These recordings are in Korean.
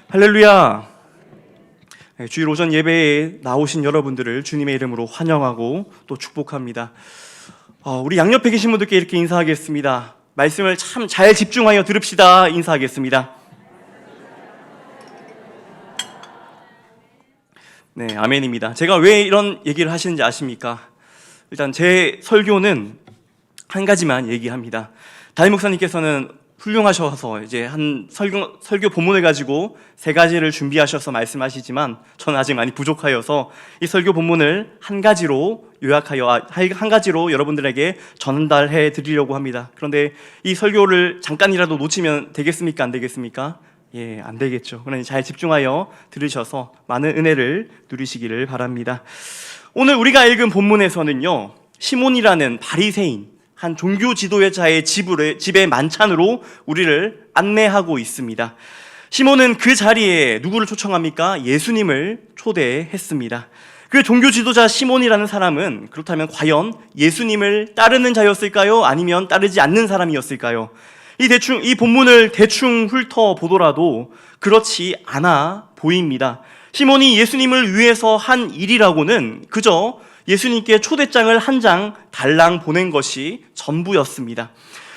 할렐루야. 주일 오전 예배에 나오신 여러분들을 주님의 이름으로 환영하고 또 축복합니다. 우리 양옆에 계신 분들께 이렇게 인사하겠습니다. 말씀을 참 잘 집중하여 들읍시다. 인사하겠습니다. 네, 아멘입니다. 제가 왜 이런 얘기를 하시는지 아십니까? 일단 제 설교는 한 가지만 얘기합니다. 담임 목사님께서는 훌륭하셔서 이제 한 설교 본문을 가지고 3가지를 준비하셔서 말씀하시지만 저는 아직 많이 부족하여서 이 설교 본문을 한 가지로 요약하여 한 가지로 여러분들에게 전달해 드리려고 합니다. 그런데 이 설교를 잠깐이라도 놓치면 되겠습니까? 안 되겠습니까? 예, 안 되겠죠. 그러니 잘 집중하여 들으셔서 많은 은혜를 누리시기를 바랍니다. 오늘 우리가 읽은 본문에서는요, 시몬이라는 바리새인, 한 종교 지도자의 집의 만찬으로 우리를 안내하고 있습니다. 시몬은 그 자리에 누구를 초청합니까? 예수님을 초대했습니다. 그 종교 지도자 시몬이라는 사람은 그렇다면 과연 예수님을 따르는 자였을까요? 아니면 따르지 않는 사람이었을까요? 이 본문을 대충 훑어보더라도 그렇지 않아 보입니다. 시몬이 예수님을 위해서 한 일이라고는 그저 예수님께 초대장을 한 장 달랑 보낸 것이 전부였습니다.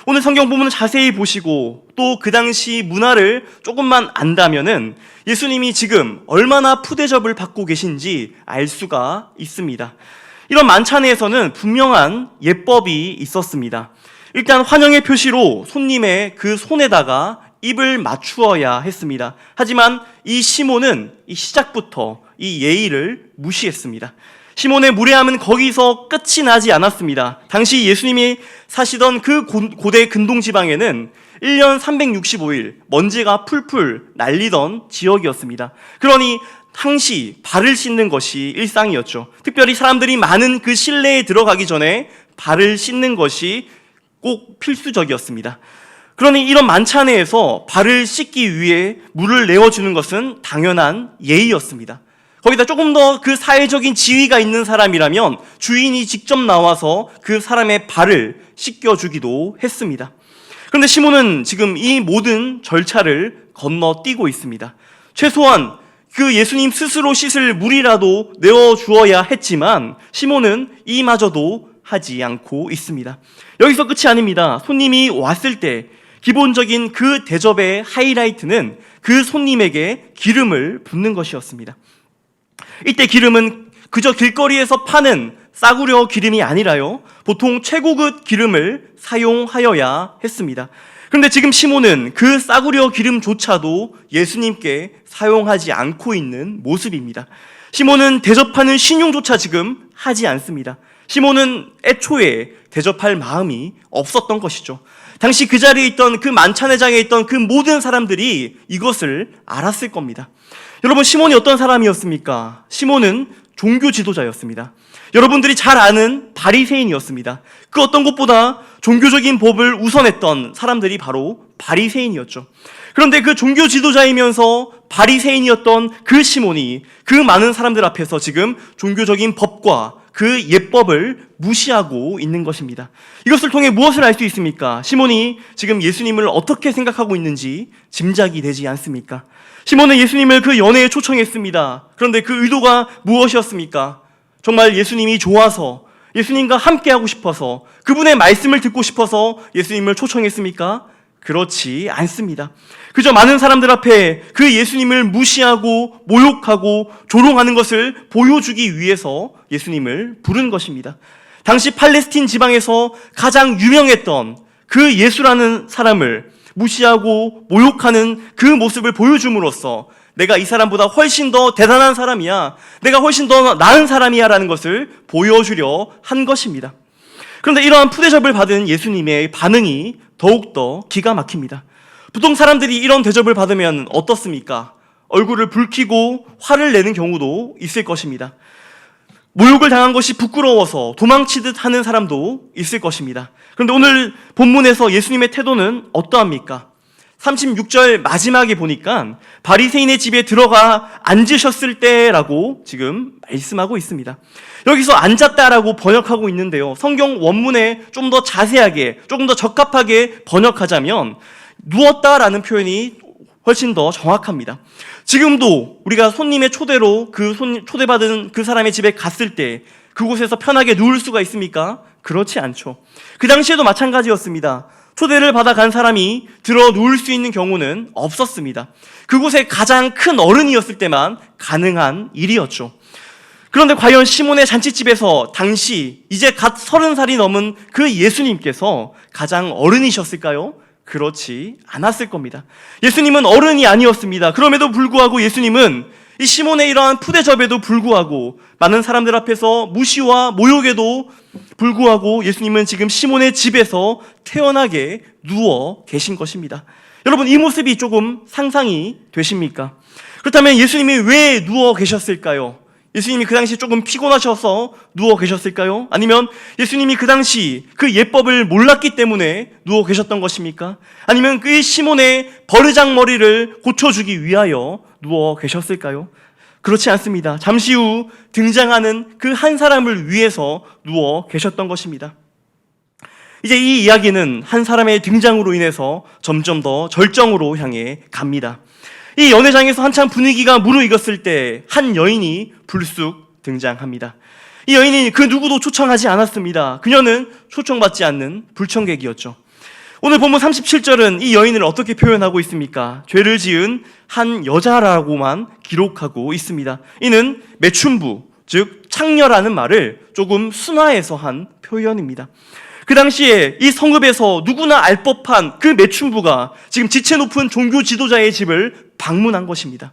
오늘 성경 본문을 자세히 보시고 또 그 당시 문화를 조금만 안다면은 예수님이 지금 얼마나 푸대접을 받고 계신지 알 수가 있습니다. 이런 만찬에서는 분명한 예법이 있었습니다. 일단 환영의 표시로 손님의 그 손에다가 입을 맞추어야 했습니다. 하지만 이 시몬은 이 시작부터 이 예의를 무시했습니다. 시몬의 무례함은 거기서 끝이 나지 않았습니다. 당시 예수님이 사시던 그 고대 근동 지방에는 1년 365일 먼지가 풀풀 날리던 지역이었습니다. 그러니 항시 발을 씻는 것이 일상이었죠. 특별히 사람들이 많은 그 실내에 들어가기 전에 발을 씻는 것이 꼭 필수적이었습니다. 그러니 이런 만찬회에서 발을 씻기 위해 물을 내어주는 것은 당연한 예의였습니다. 거기다 조금 더 그 사회적인 지위가 있는 사람이라면 주인이 직접 나와서 그 사람의 발을 씻겨주기도 했습니다. 그런데 시몬은 지금 이 모든 절차를 건너뛰고 있습니다. 최소한 그 예수님 스스로 씻을 물이라도 내어주어야 했지만 시몬은 이마저도 하지 않고 있습니다. 여기서 끝이 아닙니다. 손님이 왔을 때 기본적인 그 대접의 하이라이트는 그 손님에게 기름을 붓는 것이었습니다. 이때 기름은 그저 길거리에서 파는 싸구려 기름이 아니라요, 보통 최고급 기름을 사용하여야 했습니다. 그런데 지금 시몬은 그 싸구려 기름조차도 예수님께 사용하지 않고 있는 모습입니다. 시몬은 대접하는 신용조차 지금 하지 않습니다. 시몬은 애초에 대접할 마음이 없었던 것이죠. 당시 그 자리에 있던 그 만찬회장에 있던 그 모든 사람들이 이것을 알았을 겁니다. 여러분, 시몬이 어떤 사람이었습니까? 시몬은 종교 지도자였습니다. 여러분들이 잘 아는 바리새인이었습니다. 그 어떤 것보다 종교적인 법을 우선했던 사람들이 바로 바리새인이었죠. 그런데 그 종교 지도자이면서 바리새인이었던 그 시몬이 그 많은 사람들 앞에서 지금 종교적인 법과 그 예법을 무시하고 있는 것입니다. 이것을 통해 무엇을 알 수 있습니까? 시몬이 지금 예수님을 어떻게 생각하고 있는지 짐작이 되지 않습니까? 시몬은 예수님을 그 연회에 초청했습니다. 그런데 그 의도가 무엇이었습니까? 정말 예수님이 좋아서, 예수님과 함께하고 싶어서, 그분의 말씀을 듣고 싶어서 예수님을 초청했습니까? 그렇지 않습니다. 그저 많은 사람들 앞에 그 예수님을 무시하고 모욕하고 조롱하는 것을 보여주기 위해서 예수님을 부른 것입니다. 당시 팔레스틴 지방에서 가장 유명했던 그 예수라는 사람을 무시하고 모욕하는 그 모습을 보여줌으로써 내가 이 사람보다 훨씬 더 대단한 사람이야, 내가 훨씬 더 나은 사람이야 라는 것을 보여주려 한 것입니다. 그런데 이러한 푸대접을 받은 예수님의 반응이 더욱더 기가 막힙니다. 보통 사람들이 이런 대접을 받으면 어떻습니까? 얼굴을 붉히고 화를 내는 경우도 있을 것입니다. 모욕을 당한 것이 부끄러워서 도망치듯 하는 사람도 있을 것입니다. 그런데 오늘 본문에서 예수님의 태도는 어떠합니까? 36절 마지막에 보니까 바리새인의 집에 들어가 앉으셨을 때라고 지금 말씀하고 있습니다. 여기서 앉았다라고 번역하고 있는데요, 성경 원문에 좀 더 자세하게, 조금 더 적합하게 번역하자면 누웠다라는 표현이 훨씬 더 정확합니다. 지금도 우리가 손님의 초대로 초대받은 그 사람의 집에 갔을 때 그곳에서 편하게 누울 수가 있습니까? 그렇지 않죠. 그 당시에도 마찬가지였습니다. 초대를 받아 간 사람이 들어 누울 수 있는 경우는 없었습니다. 그곳에 가장 큰 어른이었을 때만 가능한 일이었죠. 그런데 과연 시몬의 잔치집에서 당시 이제 갓 30살이 넘은 그 예수님께서 가장 어른이셨을까요? 그렇지 않았을 겁니다. 예수님은 어른이 아니었습니다. 그럼에도 불구하고 예수님은 이 시몬의 이러한 푸대접에도 불구하고 많은 사람들 앞에서 무시와 모욕에도 불구하고 예수님은 지금 시몬의 집에서 태연하게 누워 계신 것입니다. 여러분, 이 모습이 조금 상상이 되십니까? 그렇다면 예수님이 왜 누워 계셨을까요? 예수님이 그 당시 조금 피곤하셔서 누워 계셨을까요? 아니면 예수님이 그 당시 그 예법을 몰랐기 때문에 누워 계셨던 것입니까? 아니면 그 시몬의 버르장머리를 고쳐주기 위하여 누워 계셨을까요? 그렇지 않습니다. 잠시 후 등장하는 그 한 사람을 위해서 누워 계셨던 것입니다. 이제 이 이야기는 한 사람의 등장으로 인해서 점점 더 절정으로 향해 갑니다. 이 연회장에서 한참 분위기가 무르익었을 때 한 여인이 불쑥 등장합니다. 이 여인이 그 누구도 초청하지 않았습니다. 그녀는 초청받지 않는 불청객이었죠. 오늘 본문 37절은 이 여인을 어떻게 표현하고 있습니까? 죄를 지은 한 여자라고만 기록하고 있습니다. 이는 매춘부, 즉 창녀라는 말을 조금 순화해서 한 표현입니다. 그 당시에 이 성읍에서 누구나 알 법한 그 매춘부가 지금 지체 높은 종교 지도자의 집을 방문한 것입니다.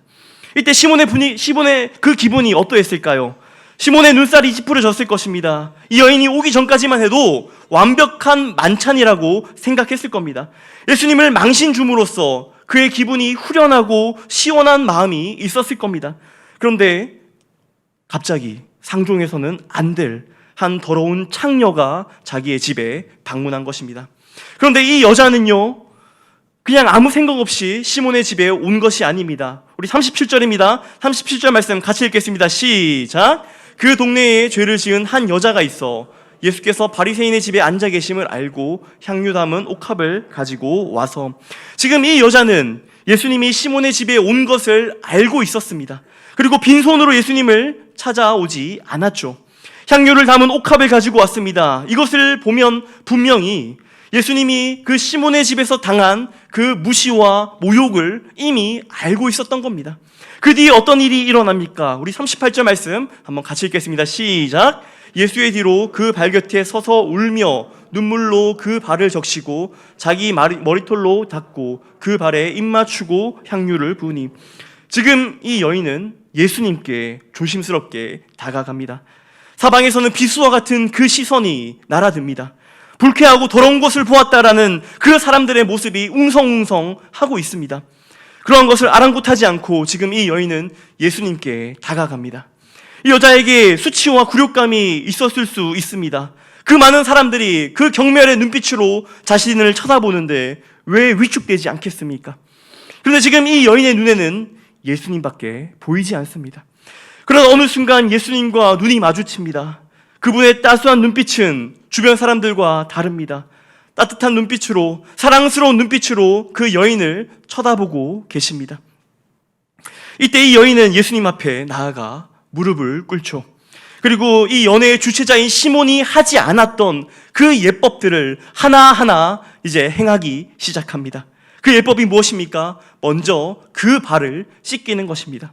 이때 시몬의 그 기분이 어떠했을까요? 시몬의 눈살이 찌푸려졌을 것입니다. 이 여인이 오기 전까지만 해도 완벽한 만찬이라고 생각했을 겁니다. 예수님을 망신 줌으로써 그의 기분이 후련하고 시원한 마음이 있었을 겁니다. 그런데 갑자기 상종에서는 안 될 한 더러운 창녀가 자기의 집에 방문한 것입니다. 그런데 이 여자는요, 그냥 아무 생각 없이 시몬의 집에 온 것이 아닙니다. 우리 37절입니다. 37절 말씀 같이 읽겠습니다. 시작. 그 동네에 죄를 지은 한 여자가 있어 예수께서 바리새인의 집에 앉아 계심을 알고 향유 담은 옥합을 가지고 와서, 지금 이 여자는 예수님이 시몬의 집에 온 것을 알고 있었습니다. 그리고 빈손으로 예수님을 찾아오지 않았죠. 향유를 담은 옥합을 가지고 왔습니다. 이것을 보면 분명히 예수님이 그 시몬의 집에서 당한 그 무시와 모욕을 이미 알고 있었던 겁니다. 그 뒤에 어떤 일이 일어납니까? 우리 38절 말씀 한번 같이 읽겠습니다. 시작. 예수의 뒤로 그 발 곁에 서서 울며 눈물로 그 발을 적시고 자기 머리털로 닦고 그 발에 입 맞추고 향유를 부으니, 지금 이 여인은 예수님께 조심스럽게 다가갑니다. 사방에서는 비수와 같은 그 시선이 날아듭니다. 불쾌하고 더러운 것을 보았다라는 그 사람들의 모습이 웅성웅성하고 있습니다. 그러한 것을 아랑곳하지 않고 지금 이 여인은 예수님께 다가갑니다. 이 여자에게 수치와 굴욕감이 있었을 수 있습니다. 그 많은 사람들이 그 경멸의 눈빛으로 자신을 쳐다보는데 왜 위축되지 않겠습니까? 그런데 지금 이 여인의 눈에는 예수님밖에 보이지 않습니다. 그러나 어느 순간 예수님과 눈이 마주칩니다. 그분의 따스한 눈빛은 주변 사람들과 다릅니다. 따뜻한 눈빛으로, 사랑스러운 눈빛으로 그 여인을 쳐다보고 계십니다. 이때 이 여인은 예수님 앞에 나아가 무릎을 꿇죠. 그리고 이 연회의 주체자인 시몬이 하지 않았던 그 예법들을 하나하나 이제 행하기 시작합니다. 그 예법이 무엇입니까? 먼저 그 발을 씻기는 것입니다.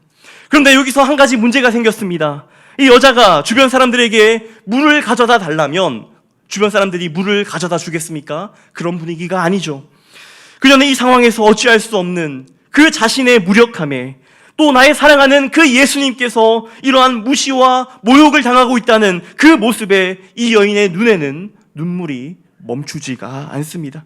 그런데 여기서 한 가지 문제가 생겼습니다. 이 여자가 주변 사람들에게 물을 가져다 달라면 주변 사람들이 물을 가져다 주겠습니까? 그런 분위기가 아니죠. 그녀는 이 상황에서 어찌할 수 없는 그 자신의 무력함에, 또 나의 사랑하는 그 예수님께서 이러한 무시와 모욕을 당하고 있다는 그 모습에 이 여인의 눈에는 눈물이 멈추지가 않습니다.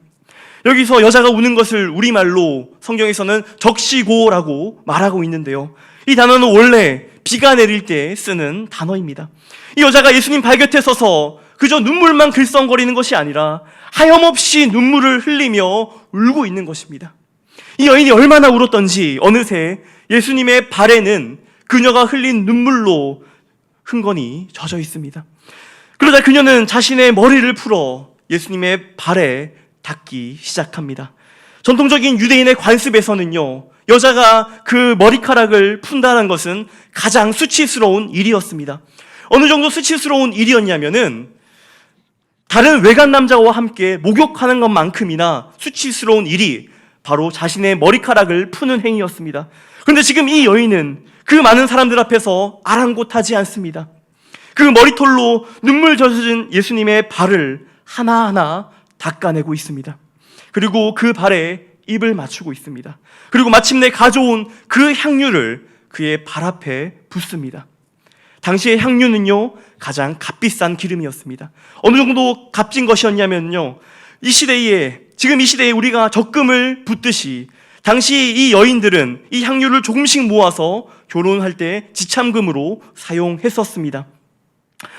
여기서 여자가 우는 것을 우리말로 성경에서는 적시고라고 말하고 있는데요, 이 단어는 원래 비가 내릴 때 쓰는 단어입니다. 이 여자가 예수님 발 곁에 서서 그저 눈물만 글썽거리는 것이 아니라 하염없이 눈물을 흘리며 울고 있는 것입니다. 이 여인이 얼마나 울었던지 어느새 예수님의 발에는 그녀가 흘린 눈물로 흥건히 젖어 있습니다. 그러다 그녀는 자신의 머리를 풀어 예수님의 발에 닦기 시작합니다. 전통적인 유대인의 관습에서는요, 여자가 그 머리카락을 푼다는 것은 가장 수치스러운 일이었습니다. 어느 정도 수치스러운 일이었냐면은 다른 외간 남자와 함께 목욕하는 것만큼이나 수치스러운 일이 바로 자신의 머리카락을 푸는 행위였습니다. 그런데 지금 이 여인은 그 많은 사람들 앞에서 아랑곳하지 않습니다. 그 머리털로 눈물 젖은 예수님의 발을 하나하나 닦아내고 있습니다. 그리고 그 발에 입을 맞추고 있습니다. 그리고 마침내 가져온 그 향유를 그의 발 앞에 붓습니다. 당시의 향유는요, 가장 값비싼 기름이었습니다. 어느 정도 값진 것이었냐면요, 지금 이 시대에 우리가 적금을 붓듯이 당시 이 여인들은 이 향유를 조금씩 모아서 결혼할 때 지참금으로 사용했었습니다.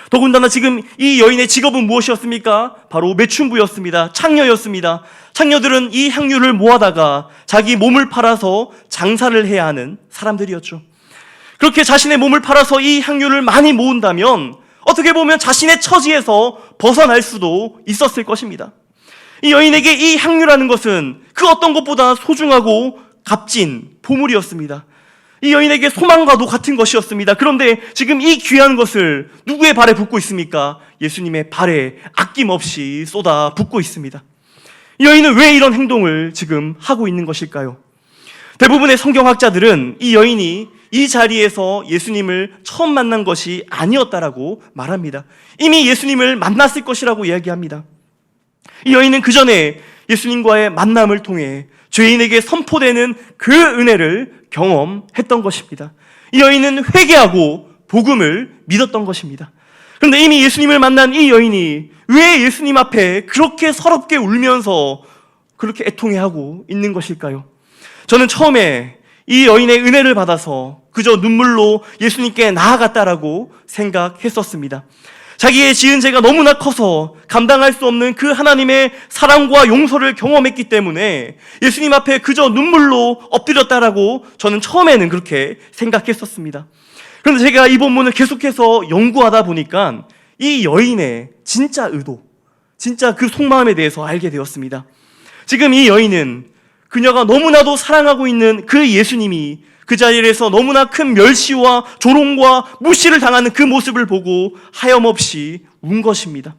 더군다나 지금 이 여인의 직업은 무엇이었습니까? 바로 매춘부였습니다. 창녀였습니다. 창녀들은 이 향유를 모아다가 자기 몸을 팔아서 장사를 해야 하는 사람들이었죠. 그렇게 자신의 몸을 팔아서 이 향유를 많이 모은다면 어떻게 보면 자신의 처지에서 벗어날 수도 있었을 것입니다. 이 여인에게 이 향유라는 것은 그 어떤 것보다 소중하고 값진 보물이었습니다. 이 여인에게 소망과도 같은 것이었습니다. 그런데 지금 이 귀한 것을 누구의 발에 붓고 있습니까? 예수님의 발에 아낌없이 쏟아 붓고 있습니다. 이 여인은 왜 이런 행동을 지금 하고 있는 것일까요? 대부분의 성경학자들은 이 여인이 이 자리에서 예수님을 처음 만난 것이 아니었다라고 말합니다. 이미 예수님을 만났을 것이라고 이야기합니다. 이 여인은 그 전에 예수님과의 만남을 통해 죄인에게 선포되는 그 은혜를 경험했던 것입니다. 이 여인은 회개하고 복음을 믿었던 것입니다. 그런데 이미 예수님을 만난 이 여인이 왜 예수님 앞에 그렇게 서럽게 울면서 그렇게 애통해하고 있는 것일까요? 저는 처음에 이 여인의 은혜를 받아서 그저 눈물로 예수님께 나아갔다라고 생각했었습니다. 자기의 지은 죄가 너무나 커서 감당할 수 없는 그 하나님의 사랑과 용서를 경험했기 때문에 예수님 앞에 그저 눈물로 엎드렸다라고 저는 처음에는 그렇게 생각했었습니다. 그런데 제가 이 본문을 계속해서 연구하다 보니까 이 여인의 진짜 의도, 진짜 그 속마음에 대해서 알게 되었습니다. 지금 이 여인은 그녀가 너무나도 사랑하고 있는 그 예수님이 그 자리에서 너무나 큰 멸시와 조롱과 무시를 당하는 그 모습을 보고 하염없이 운 것입니다.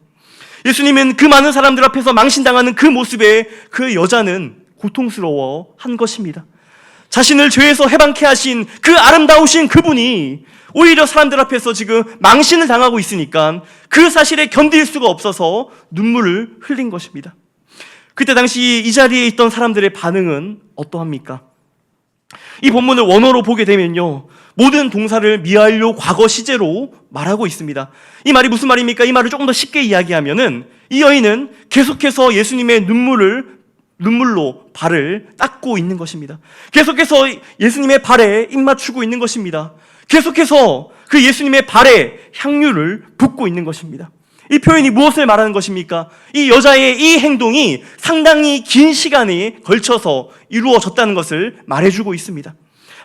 예수님은 그 많은 사람들 앞에서 망신당하는 그 모습에 그 여자는 고통스러워 한 것입니다. 자신을 죄에서 해방케 하신 그 아름다우신 그분이 오히려 사람들 앞에서 지금 망신을 당하고 있으니까 그 사실에 견딜 수가 없어서 눈물을 흘린 것입니다. 그때 당시 이 자리에 있던 사람들의 반응은 어떠합니까? 이 본문을 원어로 보게 되면요, 모든 동사를 미완료 과거 시제로 말하고 있습니다. 이 말이 무슨 말입니까? 이 말을 조금 더 쉽게 이야기하면은 이 여인은 계속해서 예수님의 눈물로 발을 닦고 있는 것입니다. 계속해서 예수님의 발에 입 맞추고 있는 것입니다. 계속해서 그 예수님의 발에 향유를 붓고 있는 것입니다. 이 표현이 무엇을 말하는 것입니까? 이 여자의 이 행동이 상당히 긴 시간에 걸쳐서 이루어졌다는 것을 말해주고 있습니다.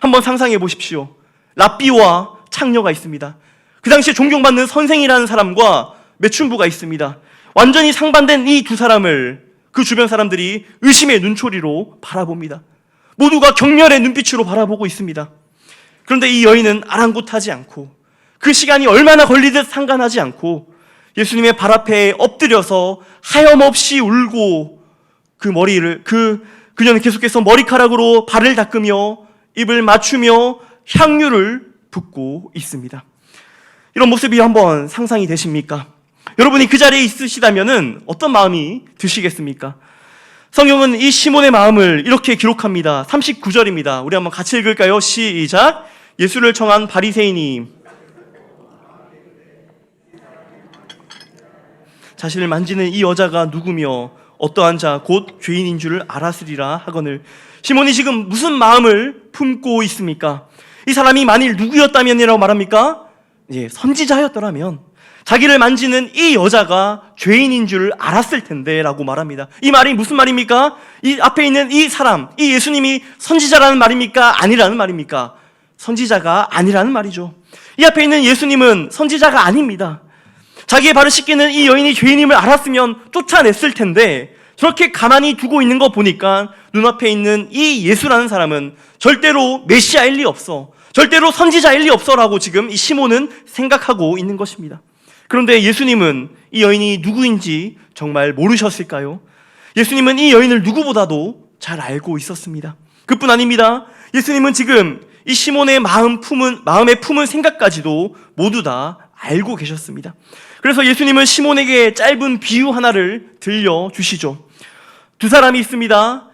한번 상상해 보십시오. 랍비와 창녀가 있습니다. 그 당시에 존경받는 선생이라는 사람과 매춘부가 있습니다. 완전히 상반된 이 두 사람을 그 주변 사람들이 의심의 눈초리로 바라봅니다. 모두가 경멸의 눈빛으로 바라보고 있습니다. 그런데 이 여인은 아랑곳하지 않고 그 시간이 얼마나 걸리듯 상관하지 않고 예수님의 발 앞에 엎드려서 하염없이 울고 그녀는 계속해서 머리카락으로 발을 닦으며 입을 맞추며 향유를 붓고 있습니다. 이런 모습이 한번 상상이 되십니까? 여러분이 그 자리에 있으시다면은 어떤 마음이 드시겠습니까? 성경은 이 시몬의 마음을 이렇게 기록합니다. 39절입니다. 우리 한번 같이 읽을까요? 시작. 예수를 청한 바리새인이 자신을 만지는 이 여자가 누구며 어떠한 자 곧 죄인인 줄을 알았으리라 하거늘. 시몬이 지금 무슨 마음을 품고 있습니까? 이 사람이 만일 누구였다면이라고 말합니까? 선지자였더라면 자기를 만지는 이 여자가 죄인인 줄 알았을 텐데 라고 말합니다. 이 말이 무슨 말입니까? 이 앞에 있는 이 사람, 이 예수님이 선지자라는 말입니까? 아니라는 말입니까? 선지자가 아니라는 말이죠. 이 앞에 있는 예수님은 선지자가 아닙니다. 자기의 발을 씻기는 이 여인이 죄인임을 알았으면 쫓아냈을 텐데 저렇게 가만히 두고 있는 거 보니까 눈앞에 있는 이 예수라는 사람은 절대로 메시아일 리 없어, 절대로 선지자일 리 없어라고 지금 이 시몬은 생각하고 있는 것입니다. 그런데 예수님은 이 여인이 누구인지 정말 모르셨을까요? 예수님은 이 여인을 누구보다도 잘 알고 있었습니다. 그뿐 아닙니다. 예수님은 지금 이 시몬의 마음에 품은 생각까지도 모두 다 알고 계셨습니다. 그래서 예수님은 시몬에게 짧은 비유 하나를 들려주시죠. 두 사람이 있습니다.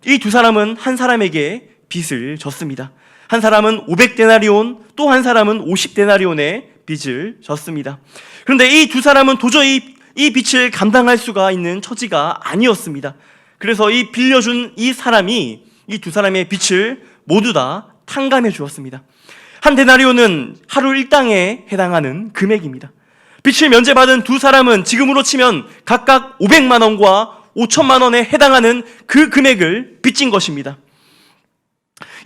이 두 사람은 한 사람에게 빚을 졌습니다. 한 사람은 500데나리온, 또 한 사람은 50데나리온의 빚을 졌습니다. 그런데 이 두 사람은 도저히 이 빚을 감당할 수가 있는 처지가 아니었습니다. 그래서 이 빌려준 이 사람이 이 두 사람의 빚을 모두 다 탕감해 주었습니다. 한 데나리온은 하루 일당에 해당하는 금액입니다. 빚을 면제받은 두 사람은 지금으로 치면 각각 500만 원과 5천만 원에 해당하는 그 금액을 빚진 것입니다.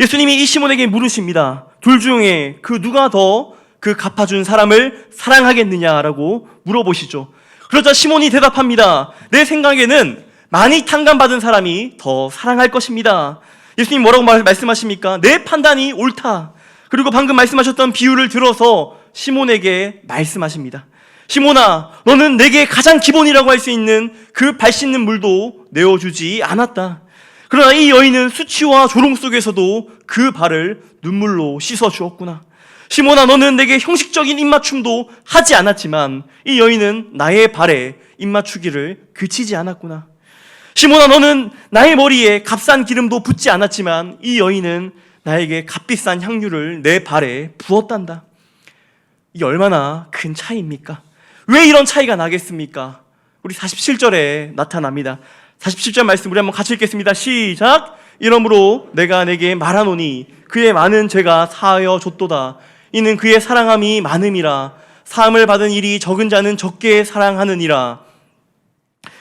예수님이 이 시몬에게 물으십니다. 둘 중에 그 누가 더 그 갚아준 사람을 사랑하겠느냐라고 물어보시죠. 그러자 시몬이 대답합니다. 내 생각에는 많이 탕감받은 사람이 더 사랑할 것입니다. 예수님 뭐라고 말씀하십니까? 내 판단이 옳다. 그리고 방금 말씀하셨던 비유를 들어서 시몬에게 말씀하십니다. 시몬아, 너는 내게 가장 기본이라고 할 수 있는 그 발 씻는 물도 내어주지 않았다. 그러나 이 여인은 수치와 조롱 속에서도 그 발을 눈물로 씻어주었구나. 시몬아, 너는 내게 형식적인 입맞춤도 하지 않았지만 이 여인은 나의 발에 입맞추기를 그치지 않았구나. 시몬아, 너는 나의 머리에 값싼 기름도 붓지 않았지만 이 여인은 나에게 값비싼 향유를 내 발에 부었단다. 이게 얼마나 큰 차이입니까? 왜 이런 차이가 나겠습니까? 우리 47절에 나타납니다. 47절 말씀 우리 한번 같이 읽겠습니다. 시작! 이러므로 내가 내게 말하노니 그의 많은 죄가 사하여 줬도다. 이는 그의 사랑함이 많음이라. 사함을 받은 일이 적은 자는 적게 사랑하느니라.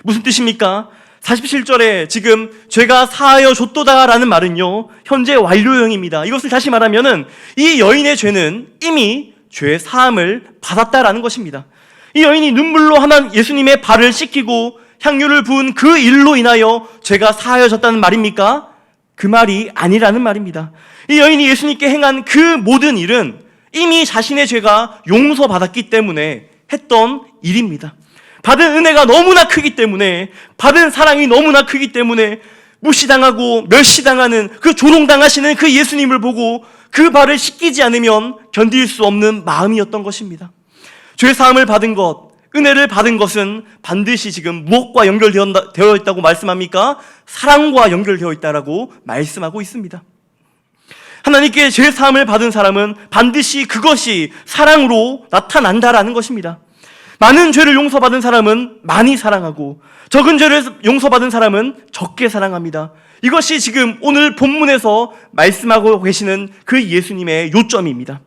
무슨 뜻입니까? 47절에 지금 죄가 사하여 줬도다라는 말은요, 현재 완료형입니다. 이것을 다시 말하면은 이 여인의 죄는 이미 죄 사함을 받았다라는 것입니다. 이 여인이 눈물로 예수님의 발을 씻기고 향유를 부은 그 일로 인하여 죄가 사하여졌다는 말입니까? 그 말이 아니라는 말입니다. 이 여인이 예수님께 행한 그 모든 일은 이미 자신의 죄가 용서받았기 때문에 했던 일입니다. 받은 은혜가 너무나 크기 때문에, 받은 사랑이 너무나 크기 때문에 무시당하고 멸시당하는 그 조롱당하시는 그 예수님을 보고 그 발을 씻기지 않으면 견딜 수 없는 마음이었던 것입니다. 죄사함을 받은 것, 은혜를 받은 것은 반드시 지금 무엇과 연결되어 있다고 말씀합니까? 사랑과 연결되어 있다라고 말씀하고 있습니다. 하나님께 죄사함을 받은 사람은 반드시 그것이 사랑으로 나타난다라는 것입니다. 많은 죄를 용서받은 사람은 많이 사랑하고 적은 죄를 용서받은 사람은 적게 사랑합니다. 이것이 지금 오늘 본문에서 말씀하고 계시는 그 예수님의 요점입니다.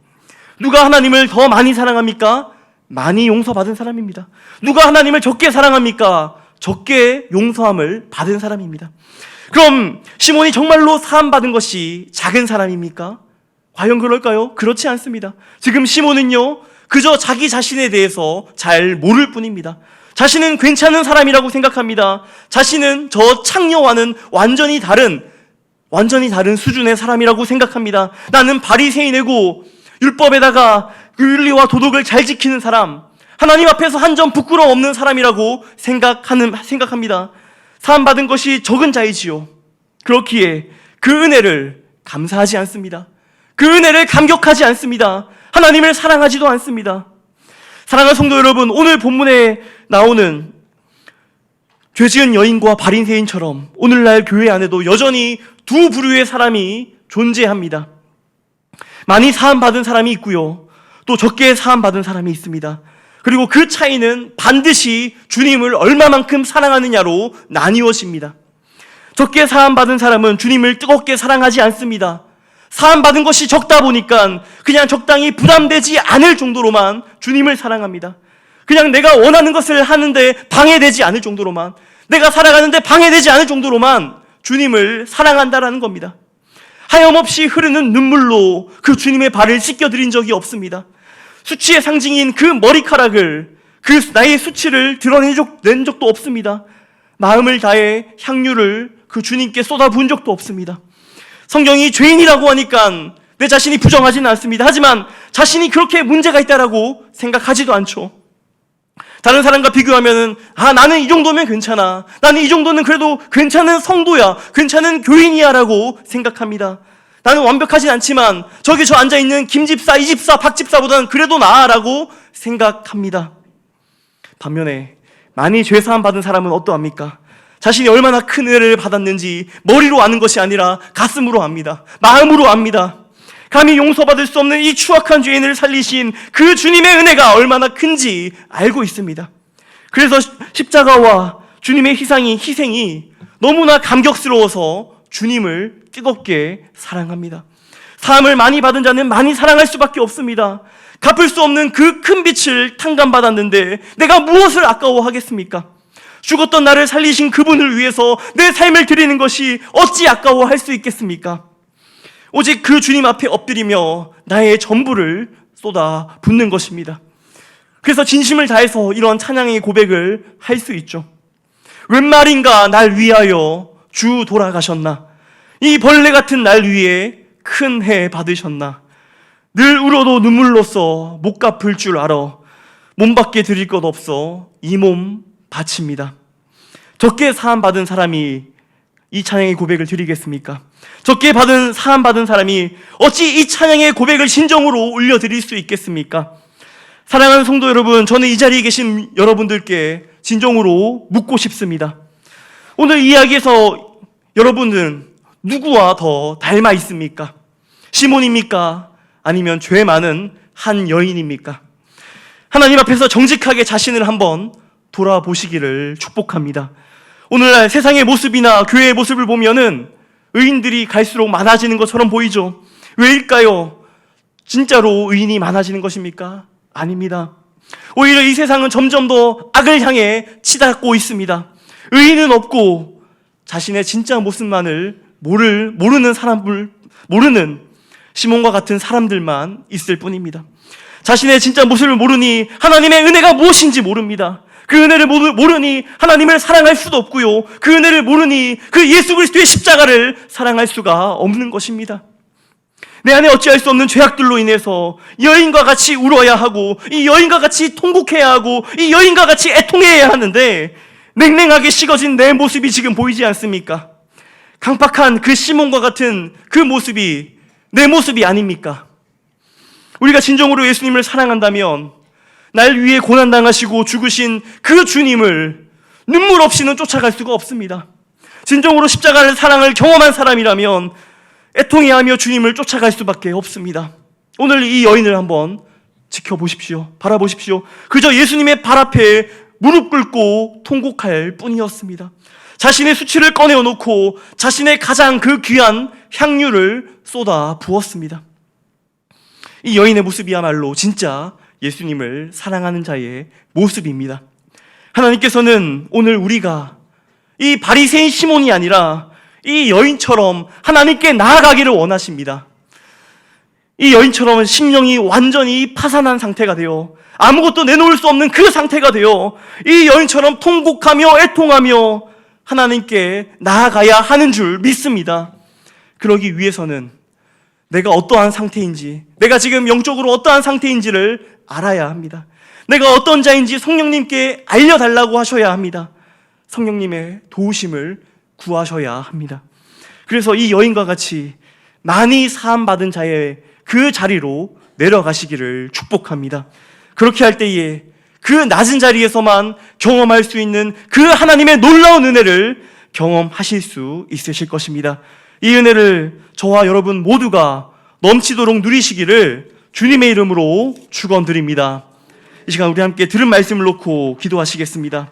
누가 하나님을 더 많이 사랑합니까? 많이 용서받은 사람입니다. 누가 하나님을 적게 사랑합니까? 적게 용서함을 받은 사람입니다. 그럼 시몬이 정말로 사함받은 것이 작은 사람입니까? 과연 그럴까요? 그렇지 않습니다. 지금 시몬은요, 그저 자기 자신에 대해서 잘 모를 뿐입니다. 자신은 괜찮은 사람이라고 생각합니다. 자신은 저 창녀와는 완전히 다른 수준의 사람이라고 생각합니다. 나는 바리새인이고 율법에다가 윤리와 도덕을 잘 지키는 사람, 하나님 앞에서 한 점 부끄러움 없는 사람이라고 생각합니다. 사함받은 것이 적은 자이지요. 그렇기에 그 은혜를 감사하지 않습니다. 그 은혜를 감격하지 않습니다. 하나님을 사랑하지도 않습니다. 사랑하는 성도 여러분, 오늘 본문에 나오는 죄지은 여인과 바리새인처럼 오늘날 교회 안에도 여전히 두 부류의 사람이 존재합니다. 많이 사함받은 사람이 있고요, 또 적게 사함받은 사람이 있습니다. 그리고 그 차이는 반드시 주님을 얼마만큼 사랑하느냐로 나뉘어집니다. 적게 사함받은 사람은 주님을 뜨겁게 사랑하지 않습니다. 사함받은 것이 적다 보니까 그냥 적당히 부담되지 않을 정도로만 주님을 사랑합니다. 그냥 내가 원하는 것을 하는데 방해되지 않을 정도로만, 내가 살아가는데 방해되지 않을 정도로만 주님을 사랑한다라는 겁니다. 하염없이 흐르는 눈물로 그 주님의 발을 씻겨드린 적이 없습니다. 수치의 상징인 그 머리카락을, 그 나의 수치를 드러낸 적도 없습니다. 마음을 다해 향유를 그 주님께 쏟아부은 적도 없습니다. 성경이 죄인이라고 하니까 내 자신이 부정하지는 않습니다. 하지만 자신이 그렇게 문제가 있다라고 생각하지도 않죠. 다른 사람과 비교하면은 나는 이 정도면 괜찮아. 나는 이 정도는 그래도 괜찮은 성도야. 괜찮은 교인이야 라고 생각합니다. 나는 완벽하진 않지만 저기 저 앉아있는 김집사, 이집사, 박집사보다는 그래도 나아라고 생각합니다. 반면에 많이 죄사함 받은 사람은 어떠합니까? 자신이 얼마나 큰 은혜를 받았는지 머리로 아는 것이 아니라 가슴으로 압니다. 마음으로 압니다. 감히 용서받을 수 없는 이 추악한 죄인을 살리신 그 주님의 은혜가 얼마나 큰지 알고 있습니다. 그래서 십자가와 주님의 희생이 너무나 감격스러워서 주님을 뜨겁게 사랑합니다. 사함을 많이 받은 자는 많이 사랑할 수밖에 없습니다. 갚을 수 없는 그 큰 빛을 탕감받았는데 내가 무엇을 아까워하겠습니까? 죽었던 나를 살리신 그분을 위해서 내 삶을 드리는 것이 어찌 아까워할 수 있겠습니까? 오직 그 주님 앞에 엎드리며 나의 전부를 쏟아 붓는 것입니다. 그래서 진심을 다해서 이런 찬양의 고백을 할 수 있죠. 웬 말인가 날 위하여 주 돌아가셨나? 이 벌레 같은 날 위에 큰 해 받으셨나? 늘 울어도 눈물로써 못 갚을 줄 알아. 몸밖에 드릴 것 없어 이 몸 바칩니다. 적게 사함 받은 사람이 이 찬양의 고백을 드리겠습니까? 적게 사함 받은 사람이 어찌 이 찬양의 고백을 진정으로 올려드릴 수 있겠습니까? 사랑하는 성도 여러분, 저는 이 자리에 계신 여러분들께 진정으로 묻고 싶습니다. 오늘 이야기에서 여러분은 누구와 더 닮아 있습니까? 시몬입니까? 아니면 죄 많은 한 여인입니까? 하나님 앞에서 정직하게 자신을 한번 돌아보시기를 축복합니다. 오늘날 세상의 모습이나 교회의 모습을 보면은 의인들이 갈수록 많아지는 것처럼 보이죠. 왜일까요? 진짜로 의인이 많아지는 것입니까? 아닙니다. 오히려 이 세상은 점점 더 악을 향해 치닫고 있습니다. 의인은 없고 자신의 진짜 모습만을 모르는 시몬과 같은 사람들만 있을 뿐입니다. 자신의 진짜 모습을 모르니 하나님의 은혜가 무엇인지 모릅니다. 그 은혜를 모르니 하나님을 사랑할 수도 없고요. 그 은혜를 모르니 그 예수 그리스도의 십자가를 사랑할 수가 없는 것입니다. 내 안에 어찌할 수 없는 죄악들로 인해서 이 여인과 같이 울어야 하고, 이 여인과 같이 통곡해야 하고, 이 여인과 같이 애통해야 하는데 냉랭하게 식어진 내 모습이 지금 보이지 않습니까? 강팍한 그 시몬과 같은 그 모습이 내 모습이 아닙니까? 우리가 진정으로 예수님을 사랑한다면 날 위해 고난당하시고 죽으신 그 주님을 눈물 없이는 쫓아갈 수가 없습니다. 진정으로 십자가의 사랑을 경험한 사람이라면 애통해하며 주님을 쫓아갈 수밖에 없습니다. 오늘 이 여인을 한번 지켜보십시오. 바라보십시오. 그저 예수님의 발 앞에 무릎 꿇고 통곡할 뿐이었습니다. 자신의 수치를 꺼내어놓고 자신의 가장 그 귀한 향유를 쏟아 부었습니다. 이 여인의 모습이야말로 진짜 예수님을 사랑하는 자의 모습입니다. 하나님께서는 오늘 우리가 이 바리새인 시몬이 아니라 이 여인처럼 하나님께 나아가기를 원하십니다. 이 여인처럼 심령이 완전히 파산한 상태가 되어 아무것도 내놓을 수 없는 그 상태가 되어 이 여인처럼 통곡하며 애통하며 하나님께 나아가야 하는 줄 믿습니다. 그러기 위해서는 내가 어떠한 상태인지, 내가 지금 영적으로 어떠한 상태인지를 알아야 합니다. 내가 어떤 자인지 성령님께 알려달라고 하셔야 합니다. 성령님의 도우심을 구하셔야 합니다. 그래서 이 여인과 같이 많이 사함받은 자의 그 자리로 내려가시기를 축복합니다. 그렇게 할 때에 그 낮은 자리에서만 경험할 수 있는 그 하나님의 놀라운 은혜를 경험하실 수 있으실 것입니다. 이 은혜를 저와 여러분 모두가 넘치도록 누리시기를 주님의 이름으로 축원드립니다. 이 시간 우리 함께 들은 말씀을 놓고 기도하시겠습니다.